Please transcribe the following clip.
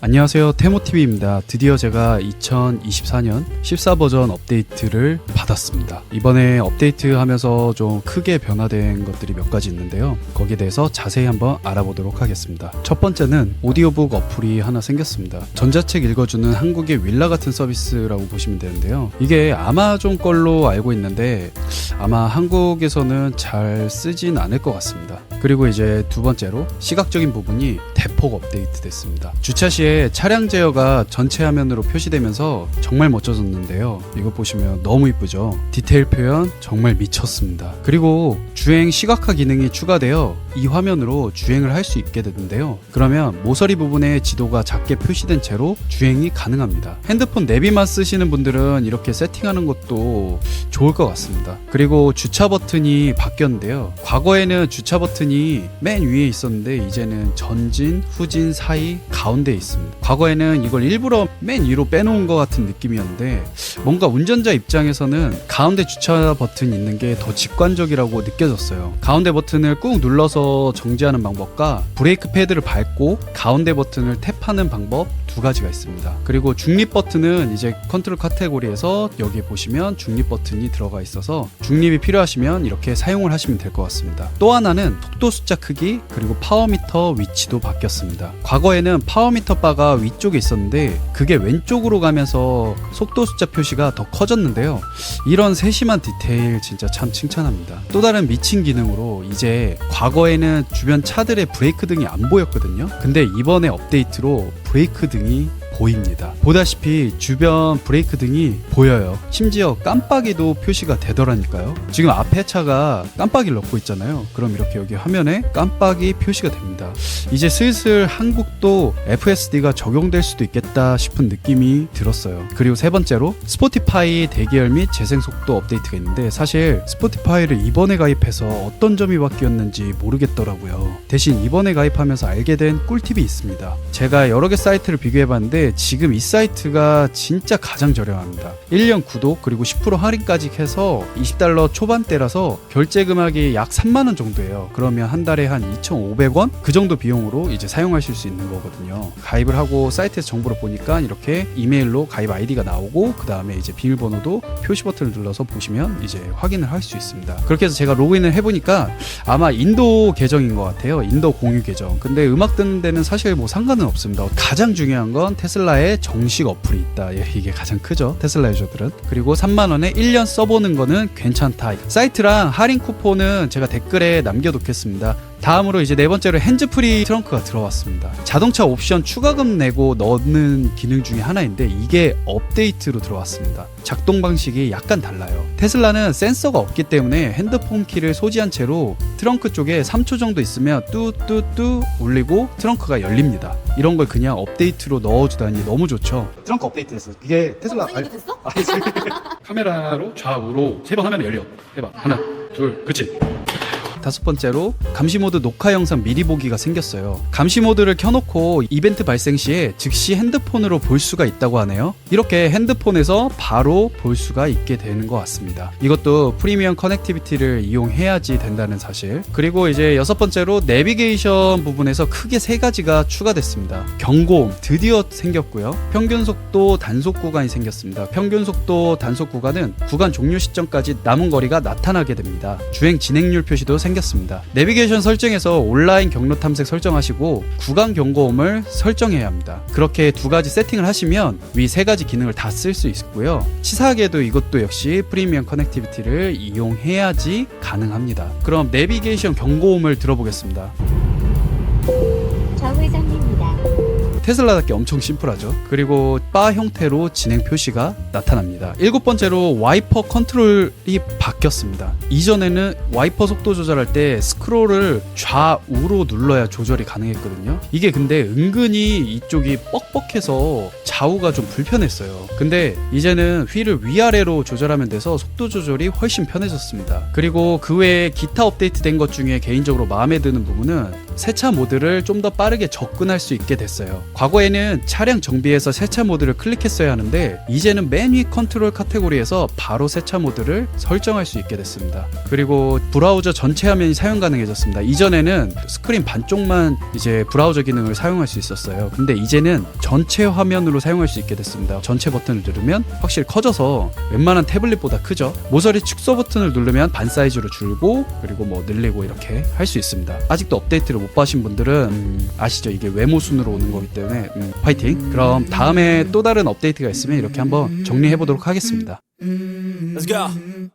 안녕하세요, 테모TV입니다. 드디어 제가 2024년 14버전 업데이트를 받았습니다. 이번에 업데이트하면서 좀 크게 변화된 것들이 몇 가지 있는데요, 거기에 대해서 자세히 한번 알아보도록 하겠습니다. 첫 번째는 오디오북 어플이 하나 생겼습니다. 전자책 읽어주는 한국의 윌라 같은 서비스라고 보시면 되는데요, 이게 아마존 걸로 알고 있는데 아마 한국에서는 잘 쓰진 않을 것 같습니다. 그리고 이제 두 번째로 시각적인 부분이 대폭 업데이트 됐습니다. 주차 시에 차량 제어가 전체 화면으로 표시되면서 정말 멋져졌는데요, 이거 보시면 너무 이쁘죠? 디테일 표현 정말 미쳤습니다. 그리고 주행 시각화 기능이 추가되어 이 화면으로 주행을 할 수 있게 되는데요, 그러면 모서리 부분에 지도가 작게 표시된 채로 주행이 가능합니다. 핸드폰 내비만 쓰시는 분들은 이렇게 세팅하는 것도 좋을 것 같습니다. 그리고 주차 버튼이 바뀌었는데요, 과거에는 주차 버튼이 맨 위에 있었는데 이제는 전진, 후진 사이, 가운데에 있습니다. 과거에는 이걸 일부러 맨 위로 빼놓은 것 같은 느낌이었는데 뭔가 운전자 입장에서는 가운데 주차 버튼 있는 게 더 직관적이라고 느껴졌어요. 가운데 버튼을 꾹 눌러서 정지하는 방법과 브레이크 패드를 밟고 가운데 버튼을 탭하는 방법 두 가지가 있습니다. 그리고 중립 버튼은 이제 컨트롤 카테고리에서 여기 보시면 중립 버튼이 들어가 있어서 중립이 필요하시면 이렇게 사용을 하시면 될 것 같습니다. 또 하나는 속도 숫자 크기, 그리고 파워미터 위치도 바뀌었습니다. 과거에는 파워미터 바가 위쪽에 있었는데 그게 왼쪽으로 가면서 속도 숫자 표시가 더 커졌는데요, 이런 세심한 디테일 진짜 참 칭찬합니다. 또 다른 미친 기능으로 이제 과거에는 주변 차들의 브레이크 등이 안 보였거든요. 근데 이번에 업데이트로 브레이크 등이 보입니다. 보다시피 주변 브레이크 등이 보여요. 심지어 깜빡이도 표시가 되더라니까요. 지금 앞에 차가 깜빡이를 넣고 있잖아요. 그럼 이렇게 여기 화면에 깜빡이 표시가 됩니다. 이제 슬슬 한국도 FSD가 적용될 수도 있겠다 싶은 느낌이 들었어요. 그리고 세 번째로 스포티파이 대기열 및 재생 속도 업데이트가 있는데 사실 스포티파이를 이번에 가입해서 어떤 점이 바뀌었는지 모르겠더라고요. 대신 이번에 가입하면서 알게 된 꿀팁이 있습니다. 제가 여러 개 사이트를 비교해봤는데 지금 이 사이트가 진짜 가장 저렴합니다. 1년 구독 그리고 10% 할인까지 해서 $20 초반대라서 결제 금액이 약 3만원 정도예요. 그러면 한 달에 한 2,500원? 그 정도 비용으로 이제 사용하실 수 있는 거거든요. 가입을 하고 사이트에서 정보를 보니까 이렇게 이메일로 가입 아이디가 나오고 그 다음에 이제 비밀번호도 표시 버튼을 눌러서 보시면 이제 확인을 할 수 있습니다. 그렇게 해서 제가 로그인을 해보니까 아마 인도 계정인 것 같아요. 인도 공유 계정. 근데 음악 듣는 데는 사실 뭐 상관은 없습니다. 가장 중요한 건 테슬라의 정식 어플이 있다. 이게 가장 크죠, 테슬라 유저들은. 그리고 3만원에 1년 써보는 거는 괜찮다. 사이트랑 할인 쿠폰은 제가 댓글에 남겨놓겠습니다. 다음으로 이제 네 번째로 핸즈프리 트렁크가 들어왔습니다. 자동차 옵션 추가금 내고 넣는 기능 중에 하나인데 이게 업데이트로 들어왔습니다. 작동 방식이 약간 달라요. 테슬라는 센서가 없기 때문에 핸드폰 키를 소지한 채로 트렁크 쪽에 3초 정도 있으면 뚜뚜뚜 울리고 트렁크가 열립니다. 이런 걸 그냥 업데이트로 넣어주다니 너무 좋죠. 트렁크 업데이트 됐어. 이게 테슬라 됐어? 카메라로 좌우로 3번 하면 열려. 해봐. 하나, 둘, 그치? 다섯 번째로 감시 모드 녹화 영상 미리 보기가 생겼어요. 감시 모드를 켜놓고 이벤트 발생 시에 즉시 핸드폰으로 볼 수가 있다고 하네요. 이렇게 핸드폰에서 바로 볼 수가 있게 되는 것 같습니다. 이것도 프리미엄 커넥티비티를 이용해야지 된다는 사실. 그리고 이제 여섯 번째로 내비게이션 부분에서 크게 세 가지가 추가됐습니다. 경고음 드디어 생겼고요, 평균 속도 단속 구간이 생겼습니다. 평균 속도 단속 구간은 구간 종료 시점까지 남은 거리가 나타나게 됩니다. 주행 진행률 표시도 생겼습니다. 내비게이션 설정에서 온라인 경로 탐색 설정하시고 구간 경고음을 설정해야 합니다. 그렇게 두 가지 세팅을 하시면 위 세 가지 기능을 다 쓸 수 있고요, 치사하게도 이것도 역시 프리미엄 커넥티비티를 이용해야지 가능합니다. 그럼 내비게이션 경고음을 들어보겠습니다. 좌회전입니다. 테슬라답게 엄청 심플하죠. 그리고 바 형태로 진행 표시가 나타납니다. 일곱 번째로 와이퍼 컨트롤이 바뀌었습니다. 이전에는 와이퍼 속도 조절할 때 스크롤을 좌우로 눌러야 조절이 가능했거든요. 이게 근데 은근히 이쪽이 뻑뻑해서 좌우가 좀 불편했어요. 근데 이제는 휠을 위아래로 조절하면 돼서 속도 조절이 훨씬 편해졌습니다. 그리고 그 외에 기타 업데이트 된 것 중에 개인적으로 마음에 드는 부분은 세차 모드를 좀 더 빠르게 접근할 수 있게 됐어요. 과거에는 차량 정비에서 세차 모드를 클릭했어야 하는데 이제는 맨 위 컨트롤 카테고리에서 바로 세차 모드를 설정할 수 있게 됐습니다. 그리고 브라우저 전체 화면이 사용 가능해졌습니다. 이전에는 스크린 반쪽만 이제 브라우저 기능을 사용할 수 있었어요. 근데 이제는 전체 화면으로 사용할 수 있게 됐습니다. 전체 버튼을 누르면 확실히 커져서 웬만한 태블릿보다 크죠. 모서리 축소 버튼을 누르면 반 사이즈로 줄고 그리고 뭐 늘리고 이렇게 할 수 있습니다. 아직도 업데이트를 못 받으신 분들은 아시죠? 이게 외모 순으로 오는 거기 때문에 파이팅! 그럼 다음에 또 다른 업데이트가 있으면 이렇게 한번 정리해 보도록 하겠습니다. Let's go.